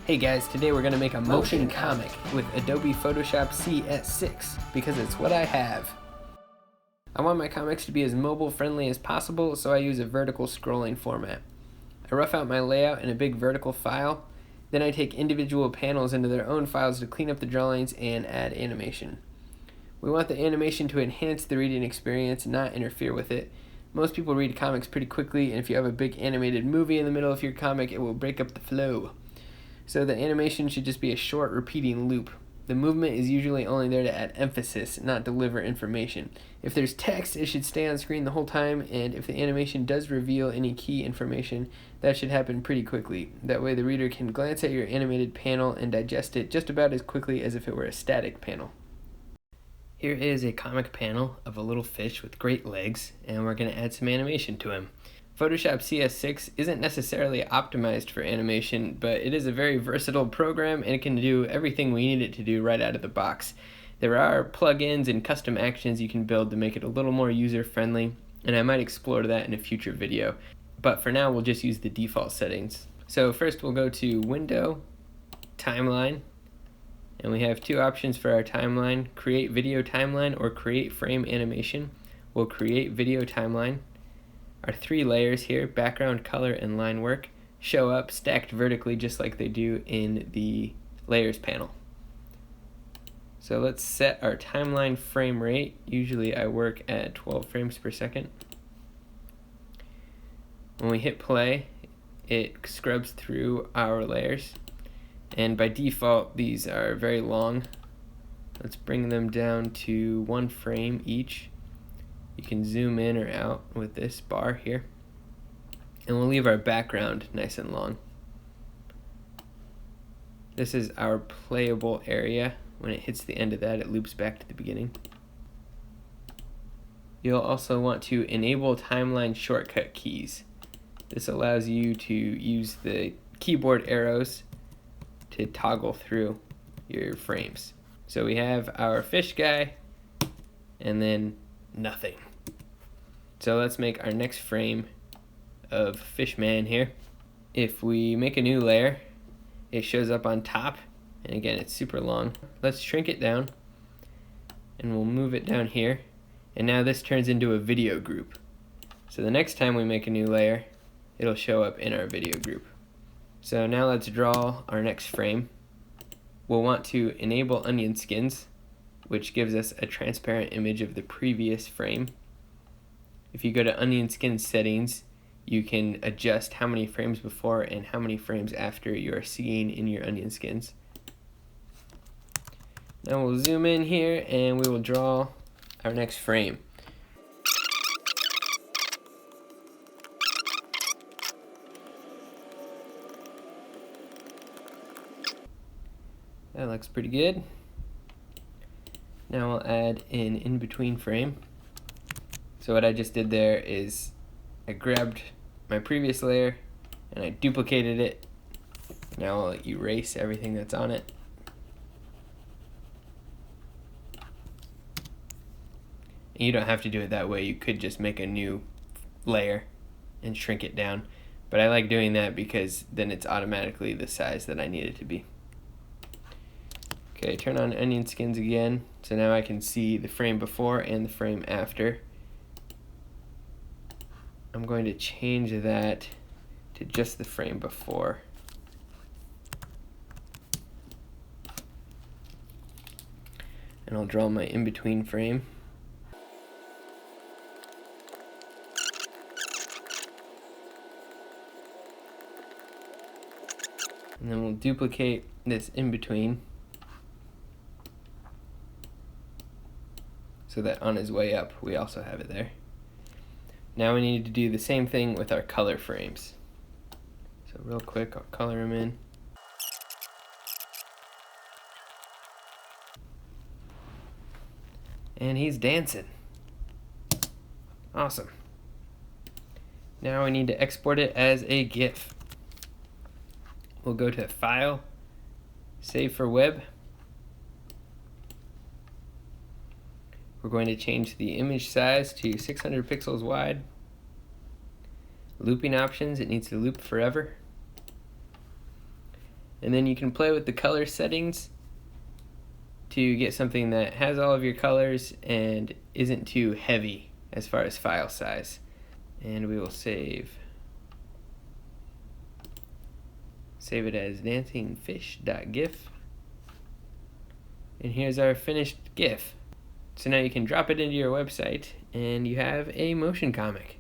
Hey guys, today we're going to make a motion comic with Adobe Photoshop CS6 because it's what I have. I want my comics to be as mobile friendly as possible, so I use a vertical scrolling format. I rough out my layout in a big vertical file, then I take individual panels into their own files to clean up the drawings and add animation. We want the animation to enhance the reading experience, not interfere with it. Most people read comics pretty quickly, and if you have a big animated movie in the middle of your comic, it will break up the flow. So the animation should just be a short repeating loop. The movement is usually only there to add emphasis, not deliver information. If there's text, it should stay on screen the whole time, and if the animation does reveal any key information, that should happen pretty quickly. That way the reader can glance at your animated panel and digest it just about as quickly as if it were a static panel. Here is a comic panel of a little fish with great legs, and we're going to add some animation to him. Photoshop CS6 isn't necessarily optimized for animation, but it is a very versatile program and it can do everything we need it to do right out of the box. There are plugins and custom actions you can build to make it a little more user-friendly, and I might explore that in a future video. But for now, we'll just use the default settings. So first we'll go to Window, Timeline, and we have two options for our timeline: Create Video Timeline or Create Frame Animation. We'll create Video Timeline. Our three layers here, background, color, and line work, show up stacked vertically just like they do in the layers panel. So let's set our timeline frame rate. Usually I work at 12 frames per second. When we hit play, it scrubs through our layers, and by default these are very long. Let's bring them down to 1 frame each. You can zoom in or out with this bar here. And we'll leave our background nice and long. This is our playable area. When it hits the end of that, it loops back to the beginning. You'll also want to enable timeline shortcut keys. This allows you to use the keyboard arrows to toggle through your frames. So we have our fish guy, and then nothing. So let's make our next frame of Fishman here. If we make a new layer, it shows up on top, and again it's super long. Let's shrink it down, and we'll move it down here, and now this turns into a video group. So the next time we make a new layer, it'll show up in our video group. So now let's draw our next frame. We'll want to enable onion skins, which gives us a transparent image of the previous frame. If you go to onion skin settings, you can adjust how many frames before and how many frames after you are seeing in your onion skins. Now we'll zoom in here and we will draw our next frame. That looks pretty good. Now we'll add an in-between frame. So what I just did there is I grabbed my previous layer and I duplicated it. Now I'll erase everything that's on it. And you don't have to do it that way. You could just make a new layer and shrink it down. But I like doing that because then it's automatically the size that I need it to be. Okay, turn on onion skins again. So now I can see the frame before and the frame after. I'm going to change that to just the frame before. And I'll draw my in-between frame. And then we'll duplicate this in-between so that on his way up we also have it there. Now we need to do the same thing with our color frames. So real quick, I'll color him in. And he's dancing. Awesome. Now we need to export it as a GIF. We'll go to File, Save for Web. We're going to change the image size to 600 pixels wide. Looping options, it needs to loop forever. And then you can play with the color settings to get something that has all of your colors and isn't too heavy as far as file size. And we will save it as dancingfish.gif. And here's our finished GIF. So now you can drop it into your website and you have a motion comic.